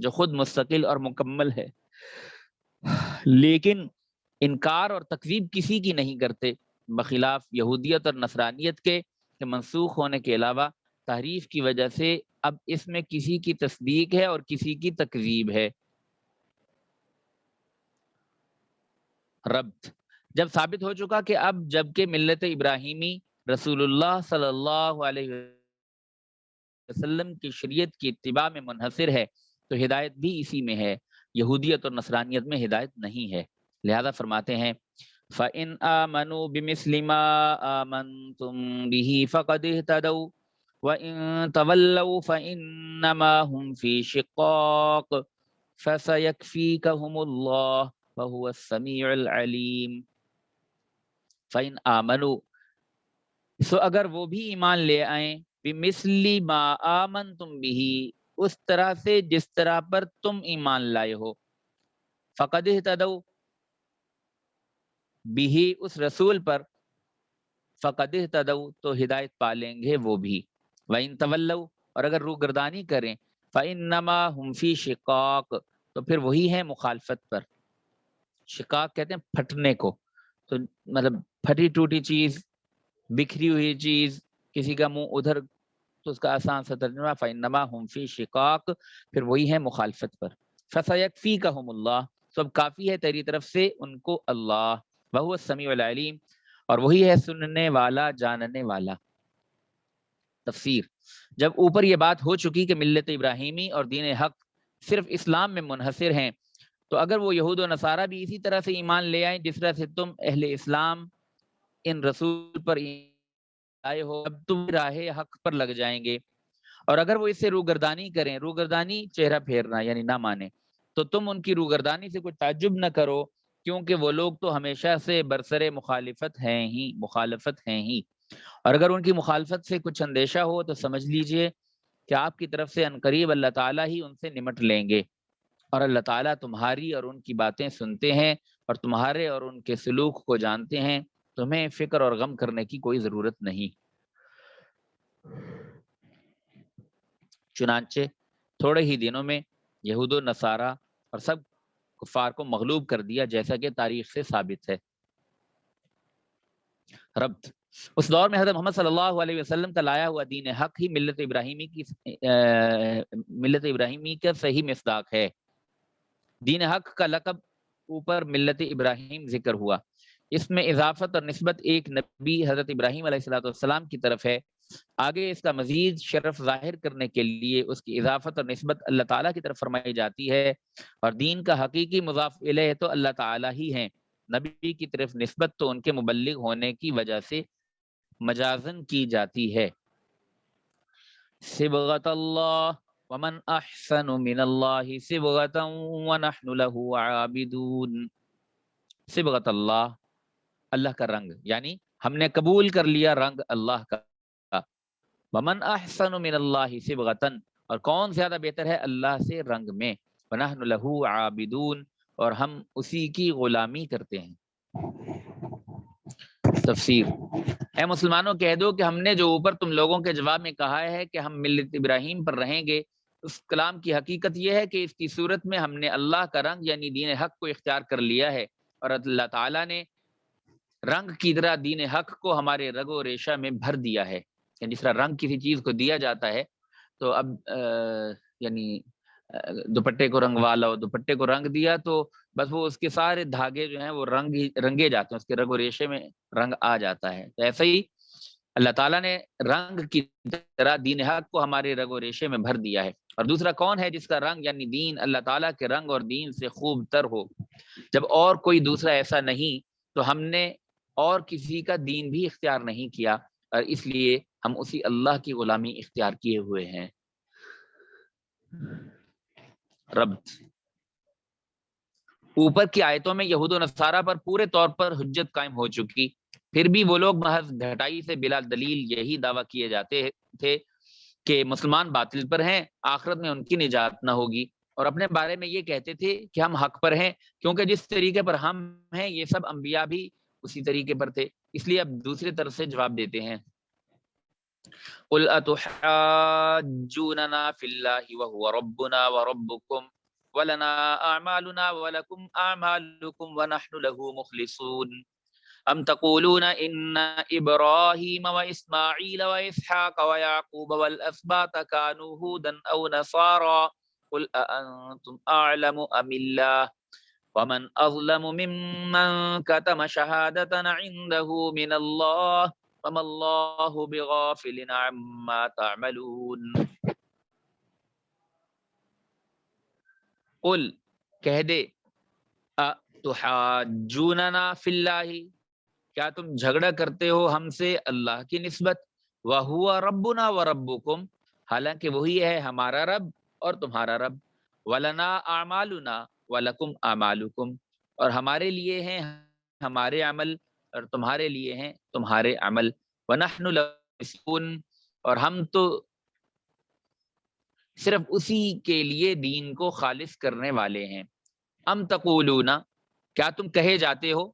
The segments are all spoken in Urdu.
جو خود مستقل اور مکمل ہے، لیکن انکار اور تکذیب کسی کی نہیں کرتے، بخلاف یہودیت اور نصرانیت کے منسوخ ہونے کے علاوہ تحریف کی وجہ سے اب اس میں کسی کی تصدیق ہے اور کسی کی تکذیب ہے۔ ربط جب ثابت ہو چکا کہ اب جبکہ ملت ابراہیمی رسول اللہ صلی اللہ علیہ وسلم کی شریعت کی اتباع میں منحصر ہے تو ہدایت بھی اسی میں ہے، یہودیت اور نصرانیت میں ہدایت نہیں ہے۔ لہذا فرماتے ہیں فَإِنْ آمَنُوا بِمِثْلِ مَا آمَنْتُمْ بِهِ فَقَدِ اهْتَدَوْا وَإِنْ تَوَلَّوْا فَإِنَّمَا هُمْ فِي شِقَاقٍ فَسَيَكْفِيكَهُمُ اللَّهُ وَهُوَ السَّمِيعُ الْعَلِيمُ۔ فَإِنْ آمَنُوا سو اگر وہ بھی ایمان لے آئیں، بِمِثْلِ مَا آمَنْتُمْ بِهِ اس طرح سے جس طرح پر تم ایمان لائے ہو، فَقَدِ اهْتَدَوْا بھی اس رسول پر، فقد اہتدوا تو ہدایت پالیں گے وہ بھی، وَإِن تولوا اور اگر روگردانی کریں، فَإِنَّمَا هُمْ فِي شِقَاقٍ تو پھر وہی ہے مخالفت پر۔ شقاق کہتے ہیں پھٹنے کو، تو مطلب پھٹی ٹوٹی چیز، بکھری ہوئی چیز، کسی کا منہ ادھر، تو اس کا آسان سا ترجمہ فَإِنَّمَا هُمْ فِي شِقَاقٍ پھر وہی ہے مخالفت پر۔ فَسَيَكْفِيكَهُمُ اللَّهُ سب کافی ہے تیری طرف سے ان کو اللہ، وَهُوَ السَّمِيعُ الْعَلِيمُ اور وہی ہے سننے والا جاننے والا۔ تفسیر جب اوپر یہ بات ہو چکی کہ ملت ابراہیمی اور دین حق صرف اسلام میں منحصر ہیں، تو اگر وہ یہود و نصارہ بھی اسی طرح سے ایمان لے آئیں جس طرح سے تم اہل اسلام ان رسول پر آئے ہو، اب تم راہ حق پر لگ جائیں گے، اور اگر وہ اس سے روگردانی کریں، روگردانی چہرہ پھیرنا یعنی نہ مانے، تو تم ان کی روگردانی سے کوئی تعجب نہ کرو، کیونکہ وہ لوگ تو ہمیشہ سے برسر مخالفت ہیں ہی، اور اگر ان کی مخالفت سے کچھ اندیشہ ہو تو سمجھ لیجئے کہ آپ کی طرف سے عنقریب اللہ تعالیٰ ہی ان سے نمٹ لیں گے، اور اللہ تعالیٰ تمہاری اور ان کی باتیں سنتے ہیں اور تمہارے اور ان کے سلوک کو جانتے ہیں، تمہیں فکر اور غم کرنے کی کوئی ضرورت نہیں۔ چنانچہ تھوڑے ہی دنوں میں یہود و نصارہ اور سب کفار کو مغلوب کر دیا، جیسا کہ تاریخ سے ثابت ہے۔ ربط اس دور میں حضرت محمد صلی اللہ علیہ وسلم کا لایا ہوا دین حق ہی ملت ابراہیمی کا صحیح مصداق ہے۔ دین حق کا لقب اوپر ملت ابراہیم ذکر ہوا، اس میں اضافت اور نسبت ایک نبی حضرت ابراہیم علیہ السلام کی طرف ہے، آگے اس کا مزید شرف ظاہر کرنے کے لیے اس کی اضافت اور نسبت اللہ تعالیٰ کی طرف فرمائی جاتی ہے، اور دین کا حقیقی مضاف الیہ تو اللہ تعالیٰ ہی ہیں، نبی کی طرف نسبت تو ان کے مبلغ ہونے کی وجہ سے مجازن کی جاتی ہے۔ صبغۃ اللہ ومن احسن من اللہ صبغۃ ونحن له عابدون۔ صبغۃ اللہ اللہ کا رنگ، یعنی ہم نے قبول کر لیا رنگ اللہ کا۔ ومن احسن من اللہ صبغۃ اور کون زیادہ بہتر ہے اللہ سے رنگ میں، ونحن له عابدون اور ہم اسی کی غلامی کرتے ہیں۔ تفسیر اے مسلمانوں کہہ دو کہ ہم نے جو اوپر تم لوگوں کے جواب میں کہا ہے کہ ہم ملت ابراہیم پر رہیں گے، اس کلام کی حقیقت یہ ہے کہ اس کی صورت میں ہم نے اللہ کا رنگ یعنی دین حق کو اختیار کر لیا ہے، اور اللہ تعالیٰ نے رنگ کی طرح دین حق کو ہمارے رگ و ریشہ میں بھر دیا ہے، یعنی جس طرح رنگ کسی چیز کو دیا جاتا ہے، تو اب یعنی دوپٹے کو رنگ والا دوپٹے کو رنگ دیا تو بس وہ اس کے سارے دھاگے جو ہیں وہ رنگے جاتے ہیں، اس کے رگ و ریشے میں رنگ آ جاتا ہے۔ تو ایسے ہی اللہ تعالیٰ نے رنگ کی طرح دین حق کو ہمارے رگ و ریشے میں بھر دیا ہے، اور دوسرا کون ہے جس کا رنگ یعنی دین اللہ تعالیٰ کے رنگ اور دین سے خوب تر ہو؟ جب اور کوئی دوسرا ایسا نہیں تو ہم نے اور کسی کا دین بھی اختیار نہیں کیا، اور اس لیے ہم اسی اللہ کی غلامی اختیار کیے ہوئے ہیں۔ ربط اوپر کی آیتوں میں یہود و نصارہ پر پورے طور پر حجت قائم ہو چکی، پھر بھی وہ لوگ محض گھٹائی سے بلا دلیل یہی دعویٰ کیے جاتے تھے کہ مسلمان باطل پر ہیں، آخرت میں ان کی نجات نہ ہوگی، اور اپنے بارے میں یہ کہتے تھے کہ ہم حق پر ہیں کیونکہ جس طریقے پر ہم ہیں یہ سب انبیاء بھی اسی طریقے پر تھے۔ اس لیے اب دوسری طرف سے جواب دیتے ہیں، قُلْ أَتُحَاجُّونَنَا فِي اللَّهِ وَهُوَ رَبُّنَا وَرَبُّكُمْ وَلَنَا أَعْمَالُنَا وَلَكُمْ أَعْمَالُكُمْ وَنَحْنُ لَهُ مُخْلِصُونَ أَمْ تَقُولُونَ إِنَّ إِبْرَاهِيمَ وَإِسْمَاعِيلَ وَإِسْحَاقَ وَيَعْقُوبَ وَالْأَسْبَاطَ كَانُوا هُودًا أَوْ نَصَارَىٰ قُلْ أَأَنْتُمْ أَعْلَمُ أَمِ اللَّهُ وَمَنْ أَظْلَمُ مِمَّنْ كَتَمَ شَهَادَةً عِندَهُ مِنَ اللَّهِ وَمَا اللَّهُ بِغَافِلٍ عَمَّا تَعْمَلُونَ۔ قل کہہ دے تحاجوننا فی اللہ، کیا تم جھگڑا کرتے ہو ہم سے اللہ کی نسبت، وَهُوَ رَبُّنَا وَرَبُّكُمْ، حالانکہ وہی ہے ہمارا رب اور تمہارا رب، وَلَنَا أَعْمَالُنَا وَلَكُمْ أَعْمَالُكُمْ، اور ہمارے لیے ہیں ہمارے عمل اور تمہارے لیے ہیں تمہارے عمل، وَنَحْنُ لَهُ مُخْلِصُونَ، اور ہم تو صرف اسی کے لیے دین کو خالص کرنے والے ہیں۔ ام تقولون، کیا تم کہے جاتے ہو،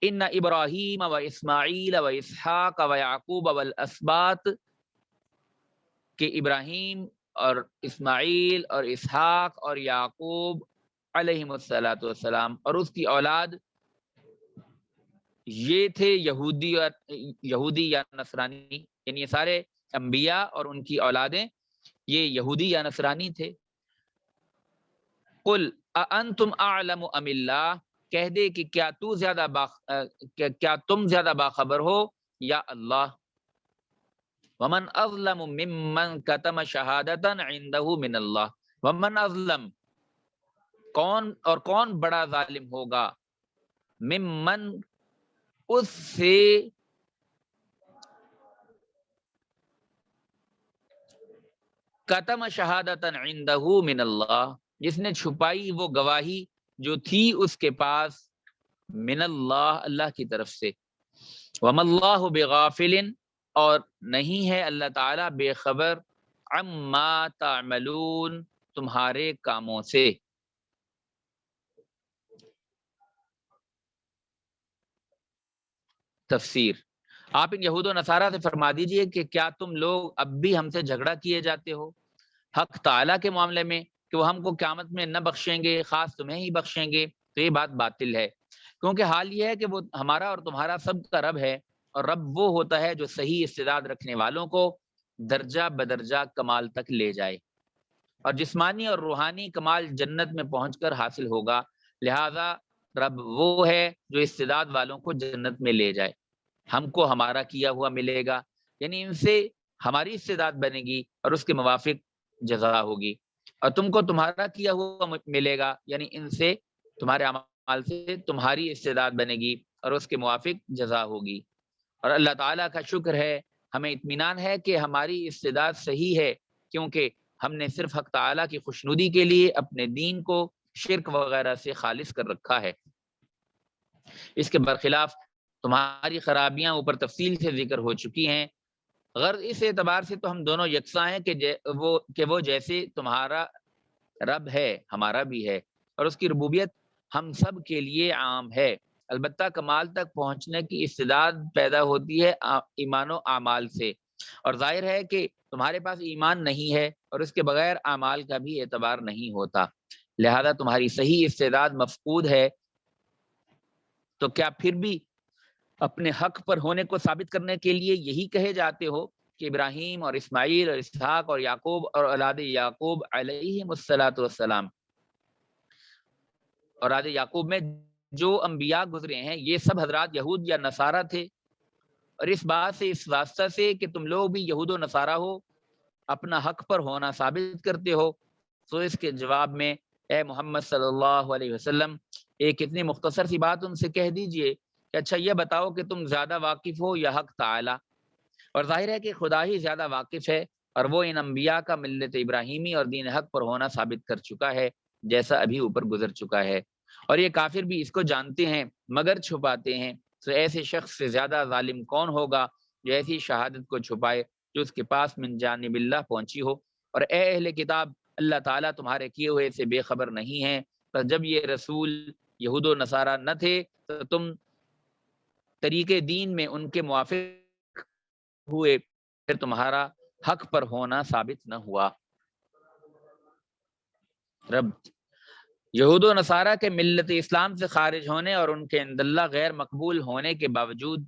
ان ابراہیم و اسماعیل و اسحاق و یعقوب والاسباط، کہ ابراہیم اور اسماعیل اور اسحاق اور یعقوب علیہم الصلاۃ والسلام اور اس کی اولاد یہ تھے یہودی یا نصرانی، یعنی یہ سارے انبیاء اور ان کی اولادیں یہ یہودی یا نصرانی تھے۔ قل اانتم اعلم ام اللہ، کہہ دے کہ کیا تم زیادہ باخبر ہو یا اللہ۔ ومن اظلم ممن کتم شہادتا عنده من اللہ، ومن اظلم، کون بڑا ظالم ہوگا، ممن، اس سے، کتم شہادتا عنده من اللہ، جس نے چھپائی وہ گواہی جو تھی اس کے پاس، من اللہ، اللہ کی طرف سے، وما اللہ بغافل، اور نہیں ہے اللہ تعالیٰ بے خبر، عما تعملون، تمہارے کاموں سے۔ تفسیر، آپ ان یہود و نصارہ سے فرما دیجئے کہ کیا تم لوگ اب بھی ہم سے جھگڑا کیے جاتے ہو حق تعالیٰ کے معاملے میں کہ وہ ہم کو قیامت میں نہ بخشیں گے، خاص تمہیں ہی بخشیں گے، تو یہ بات باطل ہے، کیونکہ حال یہ ہے کہ وہ ہمارا اور تمہارا سب کا رب ہے، اور رب وہ ہوتا ہے جو صحیح استعداد رکھنے والوں کو درجہ بدرجہ کمال تک لے جائے، اور جسمانی اور روحانی کمال جنت میں پہنچ کر حاصل ہوگا، لہذا رب وہ ہے جو استعداد والوں کو جنت میں لے جائے، ہم کو ہمارا کیا ہوا ملے گا، یعنی ان سے ہماری استعداد بنے گی اور اس کے موافق جزا ہوگی، اور تم کو تمہارا کیا ہوا ملے گا، یعنی ان سے تمہارے اعمال سے تمہاری استعداد بنے گی اور اس کے موافق جزا ہوگی۔ اور اللہ تعالیٰ کا شکر ہے، ہمیں اطمینان ہے کہ ہماری استعداد صحیح ہے، کیونکہ ہم نے صرف حق تعالیٰ کی خوشنودی کے لیے اپنے دین کو شرک وغیرہ سے خالص کر رکھا ہے۔ اس کے برخلاف تمہاری خرابیاں اوپر تفصیل سے ذکر ہو چکی ہیں، غرض اس اعتبار سے تو ہم دونوں یکساں ہیں کہ وہ جیسے تمہارا رب ہے ہمارا بھی ہے، اور اس کی ربوبیت ہم سب کے لیے عام ہے، البتہ کمال تک پہنچنے کی استعداد پیدا ہوتی ہے ایمان و اعمال سے، اور ظاہر ہے کہ تمہارے پاس ایمان نہیں ہے اور اس کے بغیر اعمال کا بھی اعتبار نہیں ہوتا، لہذا تمہاری صحیح استعداد مفقود ہے، تو کیا پھر بھی اپنے حق پر ہونے کو ثابت کرنے کے لیے یہی کہے جاتے ہو کہ ابراہیم اور اسماعیل اور اسحاق اور یعقوب اور اولاد یعقوب علیہم الصلاۃ والسلام، اولاد یعقوب میں جو انبیاء گزرے ہیں یہ سب حضرات یہود یا نصارہ تھے، اور اس بات سے، اس واسطہ سے کہ تم لوگ بھی یہود و نصارہ ہو، اپنا حق پر ہونا ثابت کرتے ہو، تو اس کے جواب میں اے محمد صلی اللہ علیہ وسلم ایک اتنی مختصر سی بات ان سے کہہ دیجئے کہ اچھا یہ بتاؤ کہ تم زیادہ واقف ہو یا حق تعالی، اور ظاہر ہے کہ خدا ہی زیادہ واقف ہے، اور وہ ان انبیاء کا ملت ابراہیمی اور دین حق پر ہونا ثابت کر چکا ہے، جیسا ابھی اوپر گزر چکا ہے، اور یہ کافر بھی اس کو جانتے ہیں مگر چھپاتے ہیں، تو ایسے شخص سے زیادہ ظالم کون ہوگا جو ایسی شہادت کو چھپائے جو اس کے پاس من جانب اللہ پہنچی ہو۔ اور اے اہل کتاب، اللہ تعالیٰ تمہارے کیے ہوئے سے بے خبر نہیں ہے، پر جب یہ رسول یہود و نصارہ نہ تھے تو تم طریقے دین میں ان کے موافق ہوئے، پھر تمہارا حق پر ہونا ثابت نہ ہوا۔ رب یہود و نصارہ کے ملت اسلام سے خارج ہونے اور ان کے عند اللہ غیر مقبول ہونے کے باوجود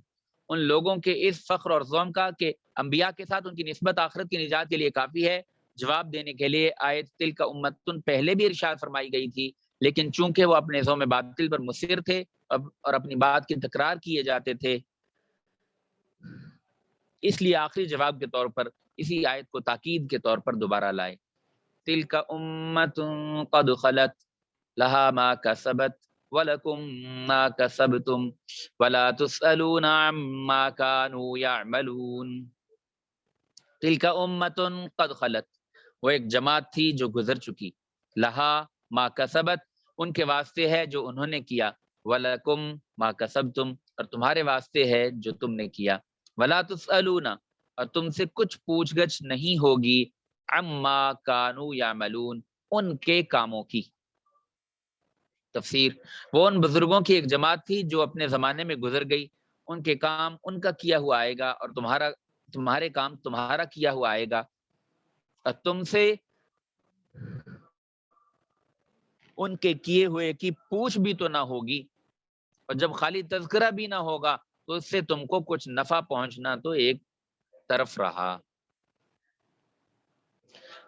ان لوگوں کے اس فخر اور ذوم کا کہ انبیاء کے ساتھ ان کی نسبت آخرت کی نجات کے لیے کافی ہے، جواب دینے کے لیے آیت تلک امتن پہلے بھی ارشاد فرمائی گئی تھی، لیکن چونکہ وہ اپنے ذوم باطل پر مصر تھے اور اپنی بات کی تکرار کیے جاتے تھے، اس لیے آخری جواب کے طور پر اسی آیت کو تاکید کے طور پر دوبارہ لائے۔ تلک امت قد خلت لها ما کسبت وَلَكُمْ مَا كَسَبْتُمْ وَلَا تُسْأَلُونَ عَمَّا كَانُوا يَعْمَلُونَ۔ تِلْكَ أُمَّةٌ قَدْ خَلَتْ، وہ ایک جماعت تھی جو گزر چکی، لہا ما کسبت، ان کے واسطے ہے جو انہوں نے کیا، وَلَكُمْ مَا كَسَبْتُمْ، اور تمہارے واسطے ہے جو تم نے کیا، وَلَا تُسْأَلُونَ، اور تم سے کچھ پوچھ گچھ نہیں ہوگی، عَمَّا كَانُوا يَعْمَلُونَ، ان کے کاموں کی۔ تفسیر، وہ ان بزرگوں کی ایک جماعت تھی جو اپنے زمانے میں گزر گئی، ان کے کام ان کا کیا ہوا آئے گا اور تمہارے کام تمہارا کیا ہوا آئے گا، اور تم سے ان کے کیے ہوئے کی پوچھ بھی تو نہ ہوگی، اور جب خالی تذکرہ بھی نہ ہوگا تو اس سے تم کو کچھ نفع پہنچنا تو ایک طرف رہا۔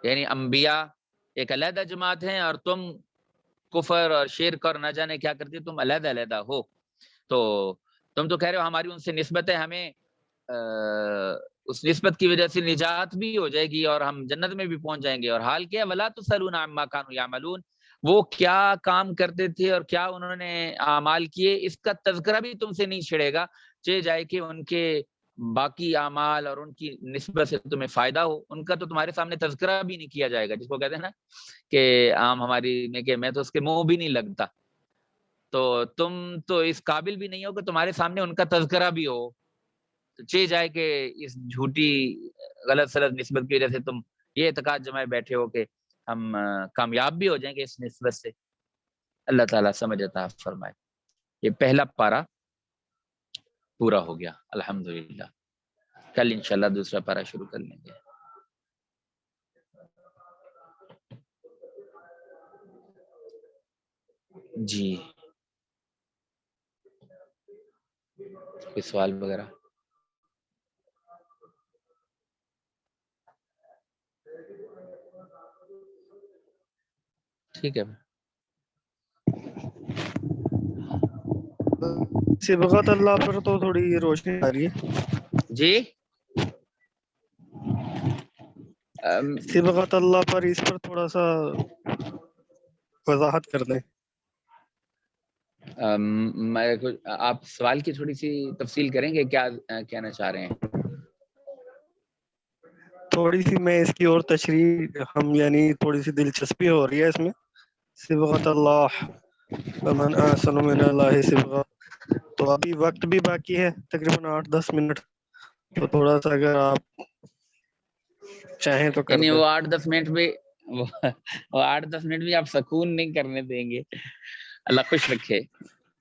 یعنی انبیاء ایک علیحدہ جماعت ہیں اور تم کفر اور شرک اور نہ جانے کیا کرتی، تم علیحدہ علیحدہ ہو، تو تم تو کہہ رہے ہو ہماری ان سے نسبت ہے، ہمیں اس نسبت کی وجہ سے نجات بھی ہو جائے گی اور ہم جنت میں بھی پہنچ جائیں گے، اور حال کیا ولا تسألون عما كانوا يعملون، وہ کیا کام کرتے تھے اور کیا انہوں نے اعمال کیے اس کا تذکرہ بھی تم سے نہیں چھڑے گا، چہ جائے کہ ان کے باقی اعمال اور ان کی نسبت سے تمہیں فائدہ ہو، ان کا تو تمہارے سامنے تذکرہ بھی نہیں کیا جائے گا، جس کو کہتے ہیں نا کہ عام ہماری میں کہ میں تو اس کے منہ بھی نہیں لگتا، تو تم تو اس قابل بھی نہیں ہو کہ تمہارے سامنے ان کا تذکرہ بھی ہو، تو چہ جائے کہ اس جھوٹی غلط سلط نسبت کی وجہ سے تم یہ اعتقاد جمائے بیٹھے ہو کہ ہم کامیاب بھی ہو جائیں گے اس نسبت سے۔ اللہ تعالیٰ سمجھ عطا فرمائے۔ یہ پہلا پارہ پورا ہو گیا الحمدللہ، کل انشاءاللہ دوسرا پارہ شروع کر لیں گے۔ جی کوئی سوال وغیرہ؟ ٹھیک ہے، صبغت اللہ پر تو تھوڑی روشنی آ رہی ہے جی صبغت اللہ پر، اس پر تھوڑا سا وضاحت کر دیں۔ آپ سوال کی تھوڑی سی تفصیل کریں گے، کیا کہنا چاہ رہے ہیں؟ تھوڑی سی میں اس کی اور تشریح ہم یعنی تھوڑی سی دلچسپی ہو رہی ہے اس میں، صبغت اللہ ومن احسن من اللہ صبغہ، تو ابھی وقت بھی باقی ہے تقریباً 8-10 منٹ، تو تھوڑا سا اگر آپ چاہیں تو کر یعنی دیں۔ وہ 8-10 منٹ بھی وہ 8-10 منٹ بھی آپ سکون نہیں کرنے دیں گے، اللہ خوش رکھے۔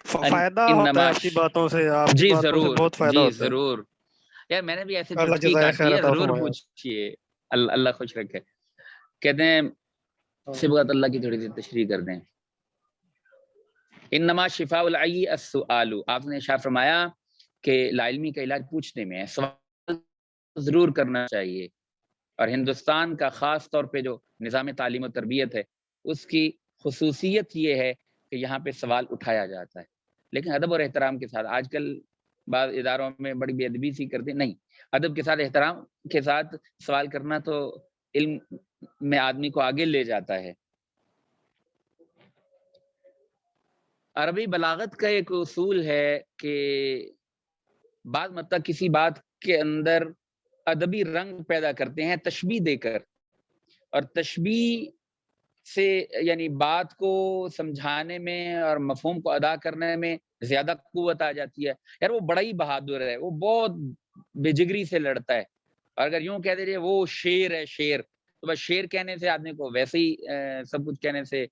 فائدہ ہوتا ہے آپ کی باتوں سے، آپ کی جی باتوں سے ضرور، بہت فائدہ جی ہوتا ہے۔ ضرور، یار میں نے بھی ایسے اللہ چٹکی جزائے کاٹی خیر ہے، عطا ضرور فرمائے۔ پوچھئے، اللہ خوش رکھے۔ کہتے ہیں صبغت اللہ کی تھوڑی سی تشریح کر دیں۔ انما شفاء العی السؤال، آپ نے ارشاد فرمایا کہ لا علمی کا علاج پوچھنے میں ہے، سوال ضرور کرنا چاہیے، اور ہندوستان کا خاص طور پہ جو نظام تعلیم و تربیت ہے اس کی خصوصیت یہ ہے کہ یہاں پہ سوال اٹھایا جاتا ہے، لیکن ادب اور احترام کے ساتھ۔ آج کل بعض اداروں میں بڑی بے ادبی سی کرتے نہیں، ادب کے ساتھ احترام کے ساتھ سوال کرنا تو علم میں آدمی کو آگے لے جاتا ہے۔ عربی بلاغت کا ایک اصول ہے کہ بعض مطلب کسی بات کے اندر ادبی رنگ پیدا کرتے ہیں تشبیہ دے کر، اور تشبیہ سے یعنی بات کو سمجھانے میں اور مفہوم کو ادا کرنے میں زیادہ قوت آ جاتی ہے۔ یار وہ بڑا ہی بہادر ہے، وہ بہت بے جگری سے لڑتا ہے، اور اگر یوں کہہ دے وہ شیر ہے شیر، تو بس شیر کہنے سے آدمی کو ویسے ہی سب کچھ کہنے سے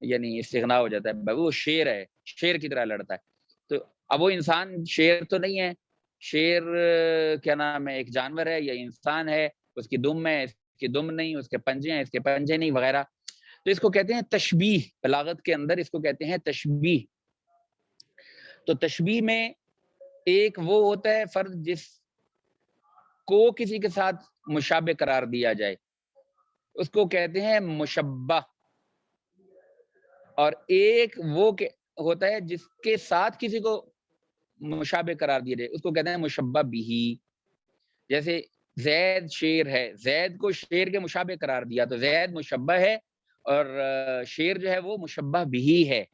یعنی استغنا ہو جاتا ہے، وہ شیر ہے، شیر کی طرح لڑتا ہے۔ تو اب وہ انسان شیر تو نہیں ہے، شیر کیا نام ہے ایک جانور ہے یا انسان ہے، اس کی دم ہے، اس کی دم نہیں، اس کے پنجے ہیں، اس کے پنجے نہیں، وغیرہ۔ تو اس کو کہتے ہیں تشبیہ، بلاغت کے اندر اس کو کہتے ہیں تشبیہ۔ تو تشبیہ میں ایک وہ ہوتا ہے فرد جس کو کسی کے ساتھ مشابہ قرار دیا جائے، اس کو کہتے ہیں مشبہ، اور ایک وہ ہوتا ہے جس کے ساتھ کسی کو مشابہ قرار دیا جائے، اس کو کہتے ہیں مشبہ بہی۔ جیسے زید شیر ہے، زید کو شیر کے مشابہ قرار دیا تو زید مشبہ ہے، اور شیر جو ہے وہ مشبہ بہی ہے۔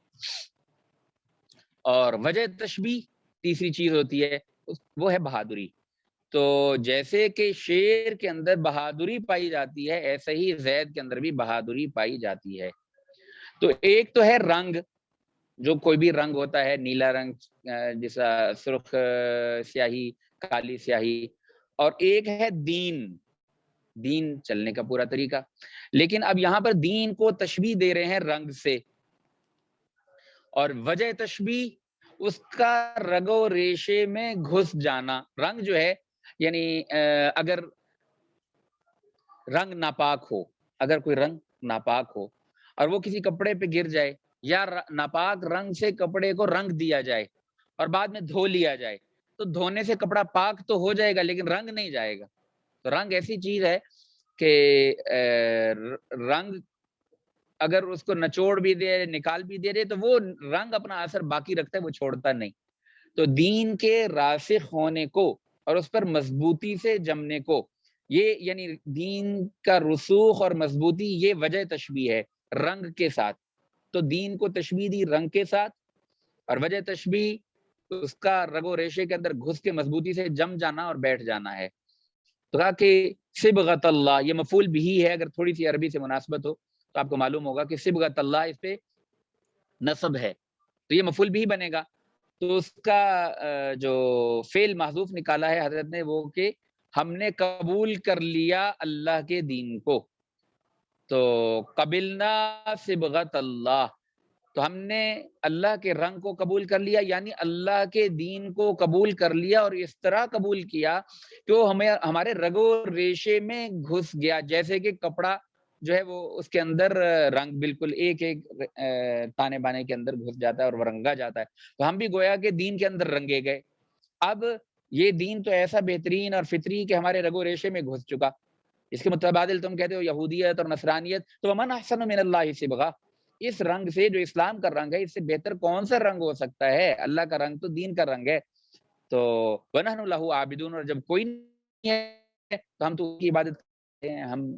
اور وجہ تشبیہ تیسری چیز ہوتی ہے، وہ ہے بہادری۔ تو جیسے کہ شیر کے اندر بہادری پائی جاتی ہے، ایسے ہی زید کے اندر بھی بہادری پائی جاتی ہے۔ تو ایک تو ہے رنگ، جو کوئی بھی رنگ ہوتا ہے، نیلا رنگ جیسا سرخ سیاہی، کالی سیاہی، اور ایک ہے دین، دین چلنے کا پورا طریقہ۔ لیکن اب یہاں پر دین کو تشبیہ دے رہے ہیں رنگ سے، اور وجہ تشبیہ اس کا رگ و ریشے میں گھس جانا۔ رنگ جو ہے یعنی اگر رنگ ناپاک ہو، اگر کوئی رنگ ناپاک ہو اور وہ کسی کپڑے پہ گر جائے، یا ناپاک رنگ سے کپڑے کو رنگ دیا جائے اور بعد میں دھو لیا جائے، تو دھونے سے کپڑا پاک تو ہو جائے گا لیکن رنگ نہیں جائے گا۔ تو رنگ ایسی چیز ہے کہ رنگ اگر اس کو نچوڑ بھی دے، نکال بھی دے رہے، تو وہ رنگ اپنا اثر باقی رکھتا ہے، وہ چھوڑتا نہیں۔ تو دین کے راسخ ہونے کو اور اس پر مضبوطی سے جمنے کو، یہ یعنی دین کا رسوخ اور مضبوطی، یہ وجہ تشبیہ ہے رنگ کے ساتھ۔ تو دین کو تشبیہ دی رنگ کے ساتھ، اور وجہ تشبیہ اس کا رگ و ریشے کے اندر گھس کے مضبوطی سے جم جانا اور بیٹھ جانا ہے۔ تو کہا کہ صبغۃ اللہ، یہ مفعول بھی ہے، اگر تھوڑی سی عربی سے مناسبت ہو تو آپ کو معلوم ہوگا کہ صبغۃ اللہ اس پہ نصب ہے، تو یہ مفعول بھی بنے گا۔ تو اس کا جو فعل محذوف نکالا ہے حضرت نے، وہ کہ ہم نے قبول کر لیا اللہ کے دین کو۔ تو قبلنا صبغۃ اللہ، تو ہم نے اللہ کے رنگ کو قبول کر لیا، یعنی اللہ کے دین کو قبول کر لیا، اور اس طرح قبول کیا کہ وہ ہمارے رگ و ریشے میں گھس گیا، جیسے کہ کپڑا جو ہے وہ اس کے اندر رنگ بالکل ایک ایک تانے بانے کے اندر گھس جاتا ہے اور وہ رنگا جاتا ہے۔ تو ہم بھی گویا کہ دین کے اندر رنگے گئے۔ اب یہ دین تو ایسا بہترین اور فطری کہ ہمارے رگ و ریشے میں گھس چکا۔ اس کے متبادل تم کہتے ہو یہودیت اور نصرانیت، تو ومن احسن من اللہ صبغہ، اس رنگ سے جو اسلام کا رنگ ہے، اس سے بہتر کون سا رنگ ہو سکتا ہے؟ اللہ کا رنگ تو دین کا رنگ ہے۔ تو وَنَحْنُ لَهُ عَابِدُونَ، اور جب کوئی نہیں ہے تو ہم تو کی عبادت کرتے ہیں، ہم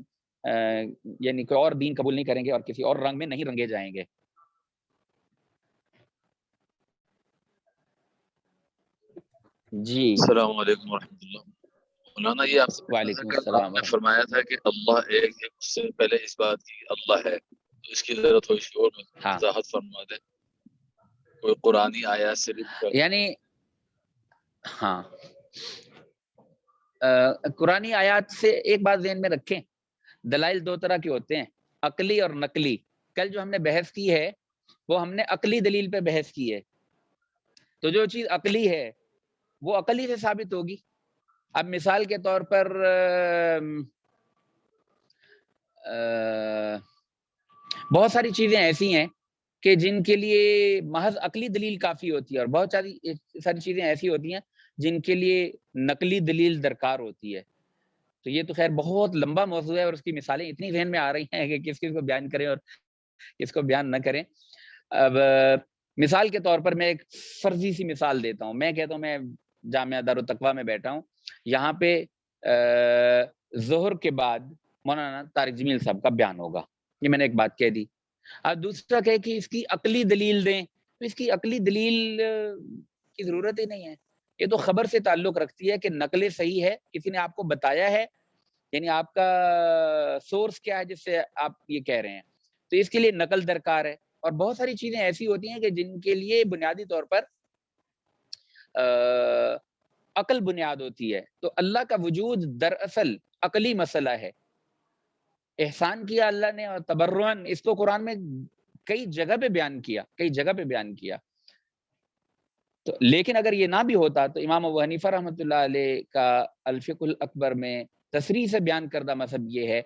یعنی کوئی اور دین قبول نہیں کریں گے اور کسی اور رنگ میں نہیں رنگے جائیں گے۔ جی السلام علیکم ورحمۃ اللہ۔ مولانا یہ آپ سے پوچھنا تھا وعلیکم کہ السلام آپ نے ورحمۃ فرمایا تھا کہ اللہ ایک ہے، اس سے پہلے اس بات کی اللہ ہے، تو اس کی ضرورت تھوڑی سی اور ہاں، وضاحت فرما دیں، کوئی قرآنی آیات سے بھی یعنی ہاں قرآنی آیات سے ایک بات ذہن میں رکھیں، دلائل دو طرح کے ہوتے ہیں، عقلی اور نقلی۔ کل جو ہم نے بحث کی ہے وہ ہم نے عقلی دلیل پہ بحث کی ہے۔ تو جو چیز عقلی ہے وہ عقلی سے ثابت ہوگی۔ اب مثال کے طور پر بہت ساری چیزیں ایسی ہیں کہ جن کے لیے محض عقلی دلیل کافی ہوتی ہے، اور بہت ساری چیزیں ایسی ہوتی ہیں جن کے لیے نقلی دلیل درکار ہوتی ہے۔ تو یہ تو خیر بہت لمبا موضوع ہے، اور اس کی مثالیں اتنی ذہن میں آ رہی ہیں کہ کس کو بیان کریں اور کس کو بیان نہ کریں۔ اب مثال کے طور پر میں ایک فرضی سی مثال دیتا ہوں۔ میں کہتا ہوں میں جامعہ دارالتقویٰ میں بیٹھا ہوں، یہاں پہ ظہر کے بعد مولانا طارق جمیل صاحب کا بیان ہوگا، یہ میں نے ایک بات کہہ دی۔ اب دوسرا کہ اس کی عقلی دلیل دیں، تو اس کی عقلی دلیل کی ضرورت ہی نہیں ہے، یہ تو خبر سے تعلق رکھتی ہے کہ نقل صحیح ہے، کسی نے آپ کو بتایا ہے، یعنی آپ کا سورس کیا ہے جس سے آپ یہ کہہ رہے ہیں، تو اس کے لیے نقل درکار ہے۔ اور بہت ساری چیزیں ایسی ہوتی ہیں کہ جن کے لیے بنیادی طور پر عقل بنیاد ہوتی ہے۔ تو اللہ کا وجود دراصل عقلی مسئلہ ہے۔ احسان کیا اللہ نے، اور تبرعاً، اس کو قرآن میں کئی جگہ پہ بیان کیا۔ تو لیکن اگر یہ نہ بھی ہوتا تو امام ابو حنیفہ رحمۃ اللہ علیہ کا الفقہ الاکبر میں تصریح سے بیان کردہ مذہب یہ ہے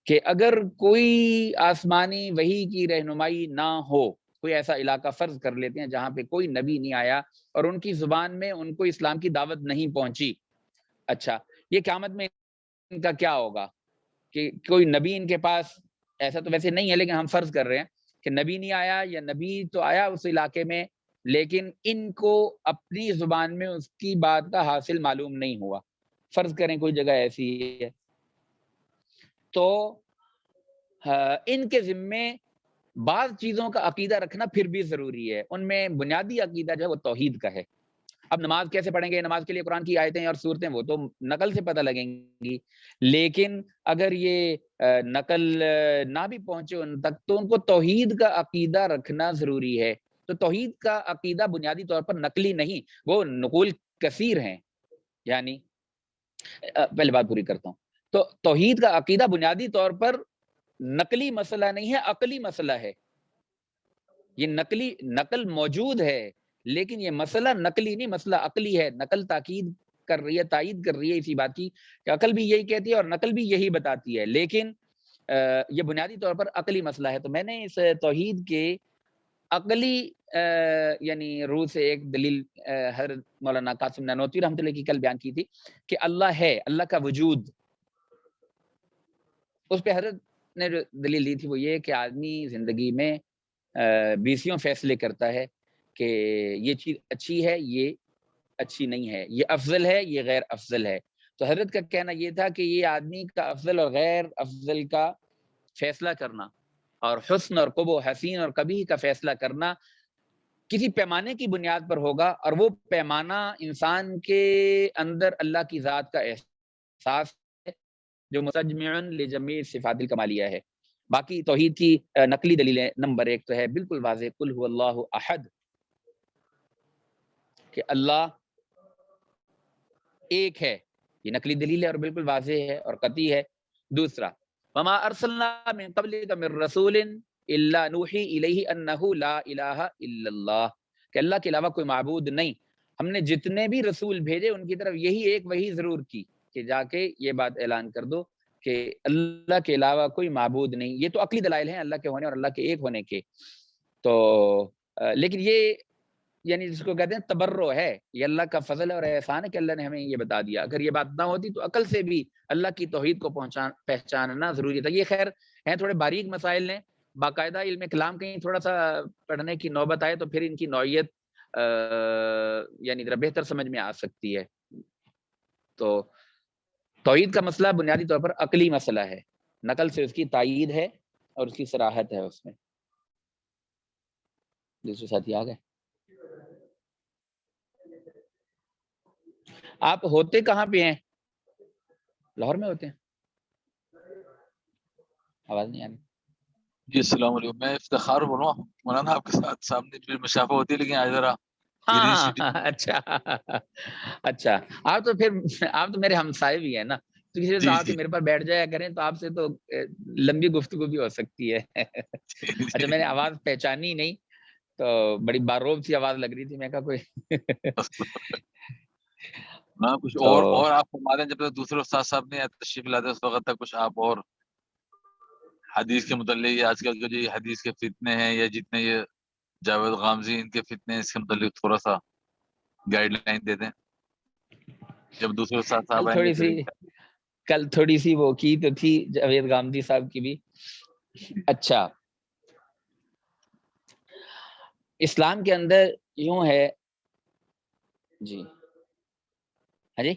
کہ اگر کوئی آسمانی وحی کی رہنمائی نہ ہو، کوئی ایسا علاقہ فرض کر لیتے ہیں جہاں پہ کوئی نبی نہیں آیا اور ان کی زبان میں ان کو اسلام کی دعوت نہیں پہنچی، اچھا یہ قیامت میں ان کا کیا ہوگا؟ کہ کوئی نبی ان کے پاس، ایسا تو ویسے نہیں ہے لیکن ہم فرض کر رہے ہیں کہ نبی نہیں آیا، یا نبی تو آیا اس علاقے میں لیکن ان کو اپنی زبان میں اس کی بات کا حاصل معلوم نہیں ہوا، فرض کریں کوئی جگہ ایسی ہے، تو ان کے ذمے بعض چیزوں کا عقیدہ رکھنا پھر بھی ضروری ہے۔ ان میں بنیادی عقیدہ جو ہے وہ توحید کا ہے۔ اب نماز کیسے پڑھیں گے؟ نماز کے لیے قرآن کی آیتیں اور صورتیں وہ تو نقل سے پتہ لگیں گی، لیکن اگر یہ نقل نہ بھی پہنچے ان تک تو ان کو توحید کا عقیدہ رکھنا ضروری ہے۔ تو توحید کا عقیدہ بنیادی طور پر نقلی نہیں، وہ نقول کثیر ہیں، یعنی پہلے بات پوری کرتا ہوں۔ تو توحید کا عقیدہ بنیادی طور پر نقلی مسئلہ نہیں ہے، عقلی مسئلہ ہے۔ یہ نقل موجود ہے لیکن یہ مسئلہ نقلی نہیں، مسئلہ عقلی ہے۔ نقل تاکید کر رہی ہے، تائید کر رہی ہے اسی بات کی کہ عقل بھی یہی کہتی ہے اور نقل بھی یہی بتاتی ہے، لیکن یہ بنیادی طور پر عقلی مسئلہ ہے۔ تو میں نے اس توحید کے عقلی یعنی روح سے ایک دلیل حضرت مولانا قاسم نانوتوی رحمۃ اللہ کی کل بیان کی تھی کہ اللہ ہے، اللہ کا وجود، اس پہ حضرت نے جو دلیل دی تھی وہ یہ کہ آدمی زندگی میں 20 فیصلے کرتا ہے کہ یہ چیز اچھی ہے، یہ اچھی نہیں ہے، یہ افضل ہے، یہ غیر افضل ہے۔ تو حضرت کا کہنا یہ تھا کہ یہ آدمی کا افضل اور غیر افضل کا فیصلہ کرنا اور حسن اور قبح، حسین اور قبیح کا فیصلہ کرنا کسی پیمانے کی بنیاد پر ہوگا، اور وہ پیمانہ انسان کے اندر اللہ کی ذات کا احساس ہے جو مستجمع لجمیع صفات الکمالیہ ہے۔ باقی توحید کی نقلی دلیلیں نمبر 1 تو ہے بالکل واضح، قل هو اللہ احد، کہ اللہ ایک ہے، یہ نقلی دلیل ہے اور بالکل واضح ہے اور قطعی ہے۔ دوسرا، وما ارسلنا من قبلک من رسول الا نوحی الیہ انہ لا الہ الا اللہ، کہ اللہ کے علاوہ کوئی معبود نہیں۔ ہم نے جتنے بھی رسول بھیجے ان کی طرف یہی ایک وحی ضرور کی کہ جا کے یہ بات اعلان کر دو کہ اللہ کے علاوہ کوئی معبود نہیں۔ یہ تو عقلی دلائل ہیں اللہ کے ہونے اور اللہ کے ایک ہونے کے، تو لیکن یہ یعنی جس کو کہتے ہیں تبرع ہے، یہ اللہ کا فضل اور احسان ہے کہ اللہ نے ہمیں یہ بتا دیا۔ اگر یہ بات نہ ہوتی تو عقل سے بھی اللہ کی توحید کو پہچاننا ضروری تھا۔ یہ خیر ہیں تھوڑے باریک مسائل ہیں، باقاعدہ علم کلام کہیں تھوڑا سا پڑھنے کی نوبت آئے تو پھر ان کی نوعیت یعنی ذرا بہتر سمجھ میں آ سکتی ہے۔ تو توحید کا مسئلہ بنیادی طور پر عقلی مسئلہ ہے، نقل سے اس کی تائید ہے اور اس کی صراحت ہے اس میں۔ دوسرے ساتھی آ گئے؟ آپ ہوتے کہاں پہ ہیں؟ لاہور میں ہوتے ہیں؟ آواز نہیں آ رہی۔ جی السلام علیکم، میں افتخار بول رہا ہوں مولانا، آپ کے ساتھ سامنے پھر مشافہ ہوتی ہے لیکن آج ذرا اچھا اچھا، آپ تو میرے ہمسائے بھی ہیں نا، تو کسی سے آپ کے میرے پاس بیٹھ جایا کریں تو آپ سے تو لمبی گفتگو بھی ہو سکتی ہے۔ اچھا، میں نے آواز پہچانی نہیں تو بڑی باروب سی آواز لگ رہی تھی، میں کہا کوئی نہ کچھ اور آپ فرما دیں، جب تک دوسرے استاد صاحب نے تشریف لاتے اس وقت تک کچھ آپ اور حدیث کے متعلق، یا آج کل جو یہ حدیث کے فتنے ہیں یا جتنے یہ جاوید غامزی ان کے فتنے، اس کے متعلق تھوڑا سا گائیڈ لائن دے دیں جب دوسرے استاد صاحب آئیں گے۔ کل تھوڑی سی وہ کی تو تھی جاوید غامزی صاحب کی بھی۔ اچھا، اسلام کے اندر یوں ہے جی، ہاں جی،